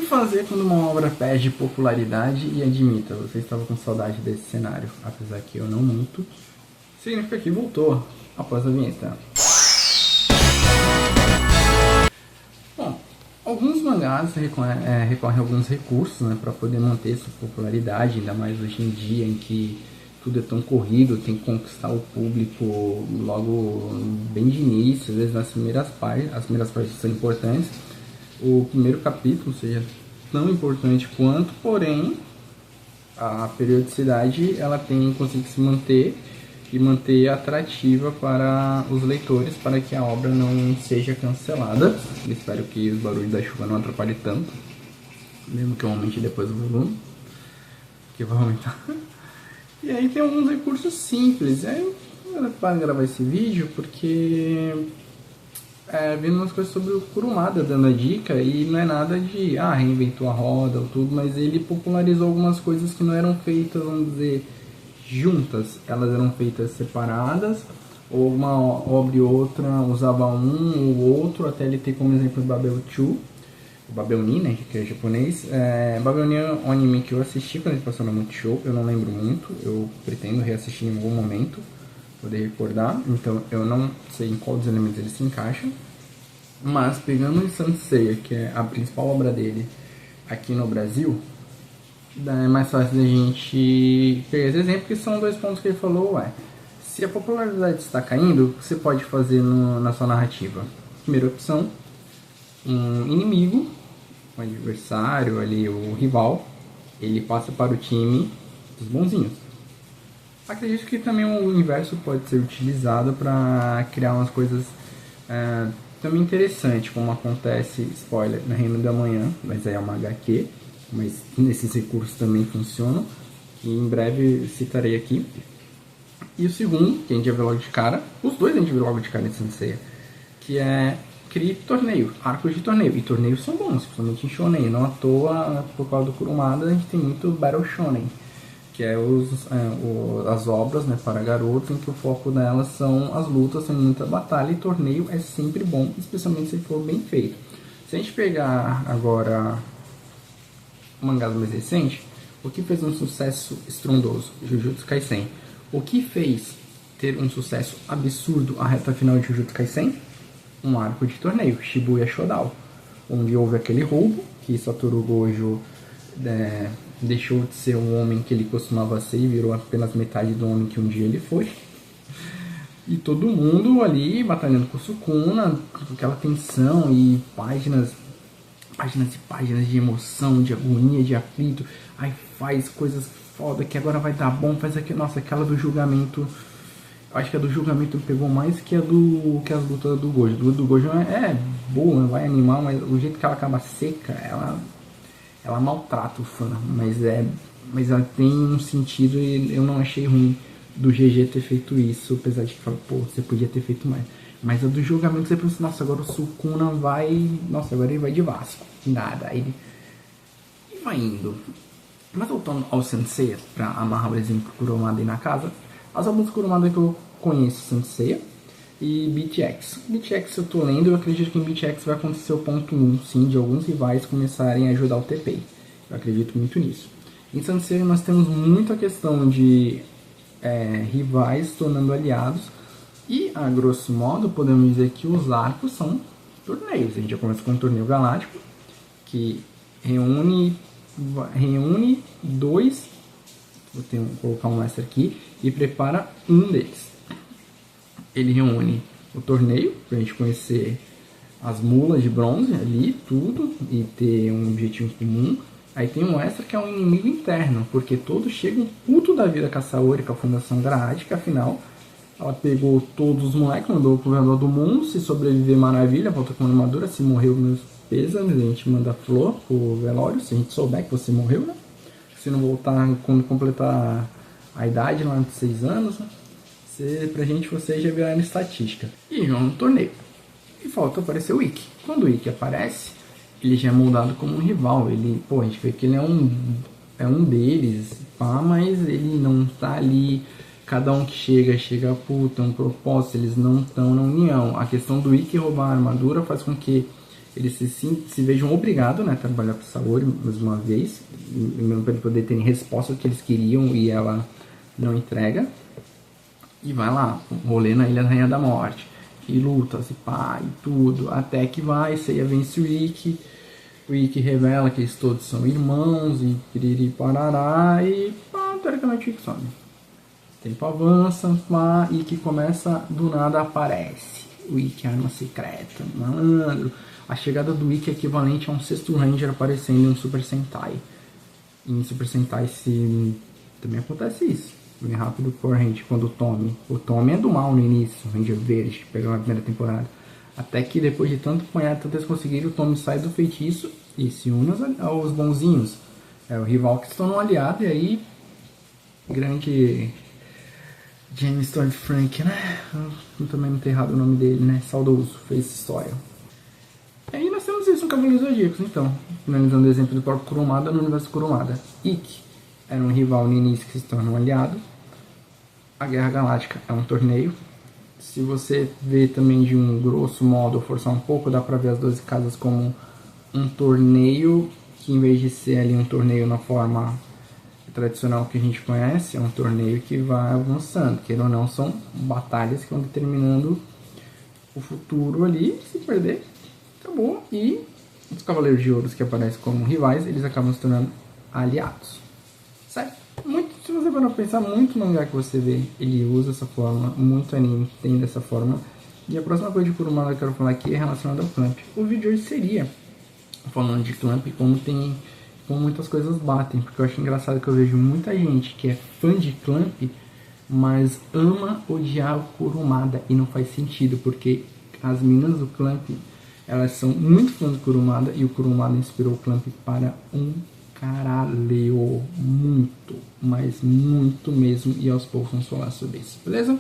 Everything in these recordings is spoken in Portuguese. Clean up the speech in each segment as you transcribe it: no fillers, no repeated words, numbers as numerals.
fazer quando uma obra perde popularidade? E admita, você estava com saudade desse cenário, apesar que eu não muito. Significa que voltou após a vinheta. Bom, alguns mangás recorrem a alguns recursos, né, para poder manter sua popularidade, ainda mais hoje em dia em que tudo é tão corrido, tem que conquistar o público logo bem de início, às vezes nas primeiras partes, as primeiras partes são importantes, o primeiro capítulo seja tão importante quanto, porém a periodicidade ela tem que conseguir se manter e manter atrativa para os leitores, para que a obra não seja cancelada. Eu espero que os barulhos da chuva não atrapalhem tanto, mesmo que eu aumente depois o volume, que vai aumentar. E aí tem alguns recursos simples. Eu para gravar esse vídeo porque vendo umas coisas sobre o Kurumada dando a dica, e não é nada de reinventou a roda ou tudo, mas ele popularizou algumas coisas que não eram feitas, vamos dizer, juntas, elas eram feitas separadas, ou uma obra e outra usava um ou outro, até ele ter como exemplo o Babel 2, o Babel Ni, né, que é japonês. Babel Ni é um anime que eu assisti quando ele passou no Multishow, eu não lembro muito, eu pretendo reassistir em algum momento, poder recordar, então eu não sei em qual dos elementos ele se encaixa, mas pegando o Saint, que é a principal obra dele aqui no Brasil, é mais fácil da gente pegar esse exemplo, que são dois pontos que ele falou. Se a popularidade está caindo, o que você pode fazer na sua narrativa? Primeira opção, um inimigo, um adversário ali, o rival, ele passa para o time dos bonzinhos. Acredito que também o inverso pode ser utilizado para criar umas coisas também interessantes, como acontece, spoiler, na Reino da Manhã, mas aí é uma HQ, mas nesses recursos também funcionam, que em breve citarei aqui. E o segundo, que a gente já viu logo de cara, os dois a gente viu logo de cara nesse Sensei, que é crie torneio, arcos de torneio, e torneios são bons, principalmente em Shonen, não à toa, por causa do Kurumada, a gente tem muito Battle Shonen, que é as obras, né, para garoto, em que o foco delas são as lutas, tem muita batalha, e torneio é sempre bom, especialmente se for bem feito. Se a gente pegar agora o mangá mais recente, o que fez um sucesso estrondoso? Jujutsu Kaisen. O que fez ter um sucesso absurdo a reta final de Jujutsu Kaisen? Um arco de torneio, Shibuya Shodown, onde houve aquele roubo, que Satoru Gojo deixou de ser um homem que ele costumava ser e virou apenas metade do homem que um dia ele foi. E todo mundo ali batalhando com Sukuna, com aquela tensão e páginas e páginas de emoção, de agonia, de aflito. Aí faz coisas foda que agora vai dar bom, faz aquilo. Nossa, aquela do julgamento. Eu acho que a do julgamento pegou mais que as lutas do Gojo. Do Gojo é boa, vai animar, mas o jeito que ela acaba seca, ela maltrata o fã, mas ela tem um sentido, e eu não achei ruim do GG ter feito isso, apesar de que fala, pô, você podia ter feito mais. Mas a do julgamento você pensa, nossa, agora o Sukuna vai, nossa, agora ele vai de Vasco, nada, aí ele vai indo. Mas voltando ao Sensei, pra amarrar o exemplo Kurumada aí na casa, as obras do Kurumada que eu conheço, Sensei e Beat X. Beat X eu tô lendo, eu acredito que em Beat X vai acontecer o ponto 1, sim, de alguns rivais começarem a ajudar o TP. Eu acredito muito nisso. Em Sensei nós temos muita questão de rivais tornando aliados, e a grosso modo podemos dizer que os arcos são torneios. A gente já começa com um torneio galáctico que reúne dois, vou colocar um extra aqui, e prepara um deles. Ele reúne o torneio pra gente conhecer as mulas de bronze ali, tudo, e ter um objetivo comum. Aí tem um extra que é um inimigo interno, porque todos chegam puto da vida com a Saori, com a Fundação Galáctica, afinal, ela pegou todos os moleques, mandou pro governador do mundo, se sobreviver maravilha, volta com a armadura, se morreu meus pêsames, a gente manda flor pro velório, se a gente souber que você morreu, né? Se não voltar quando completar a idade lá de 6 anos, né? Pra gente você já viraram estatística. E vamos no torneio. E falta aparecer o Ikki. Quando o Ikki aparece, ele já é moldado como um rival. Ele, a gente vê que ele é um deles, pá, mas ele não tá ali. Cada um que chega por ter um propósito, eles não estão na união. A questão do Ikki roubar a armadura faz com que eles se vejam obrigados, né, a trabalhar para o Saori mais uma vez, mesmo para eles poderem ter resposta ao que eles queriam e ela não entrega. E vai lá, rolê na Ilha da Rainha da Morte, e luta, se pá, e tudo, até que vai, Seiya vence o Ikki. O Ikki revela que eles todos são irmãos, e piriri parará, e pá, teoricamente o Ikki some. O tempo avança, pá, Ikki começa, do nada aparece. O Ikki, arma secreta, malandro. A chegada do Ikki é equivalente a um sexto Ranger aparecendo em um Super Sentai. Em Super Sentai também acontece isso. Bem rápido Power Ranger, quando o Tommy é do mal no início, o Ranger Verde, que pegou na primeira temporada. Até que depois de tanto apanhar, tanto eles conseguiram, o Tommy sai do feitiço e se une aos bonzinhos. É o rival que se torna um aliado, e aí, grande James Todd Frank, né? Eu também não tenho errado o nome dele, né? Saudoso, fez história. E aí nós temos isso no Cavaleiros Zodíacos, então. Finalizando o exemplo do próprio Kurumada no universo Kurumada. Ikki era um rival no início que se torna um aliado. A Guerra Galáctica é um torneio. Se você vê também de um grosso modo, ou forçar um pouco, dá pra ver as 12 casas como um torneio, que em vez de ser ali um torneio na forma tradicional que a gente conhece, é um torneio que vai avançando. Queira ou não, são batalhas que vão determinando o futuro ali. Se perder, acabou. E os Cavaleiros de Ouros que aparecem como rivais, eles acabam se tornando aliados. Certo? Se você for pensar, muito mangá que você vê, ele usa essa forma, muito anime tem dessa forma. E a próxima coisa de Kurumada que eu quero falar aqui é relacionada ao Clamp. O vídeo hoje seria falando de Clamp, como muitas coisas batem, porque eu acho engraçado que eu vejo muita gente que é fã de Clamp, mas ama odiar o Kurumada, e não faz sentido, porque as meninas do Clamp, elas são muito fãs do Kurumada, e o Kurumada inspirou o Clamp para um caralho, muito, mas muito mesmo, e aos poucos vamos falar sobre isso, beleza?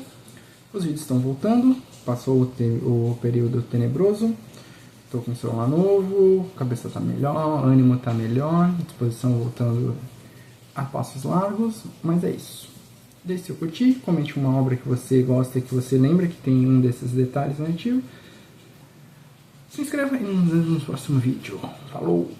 Os vídeos estão voltando, passou o período tenebroso, tô com o celular novo, cabeça tá melhor, ânimo tá melhor, disposição voltando a passos largos, mas é isso. Deixe seu curtir, comente uma obra que você gosta e que você lembra que tem um desses detalhes no artigo. Se inscreva e nos vemos no próximo vídeo. Falou!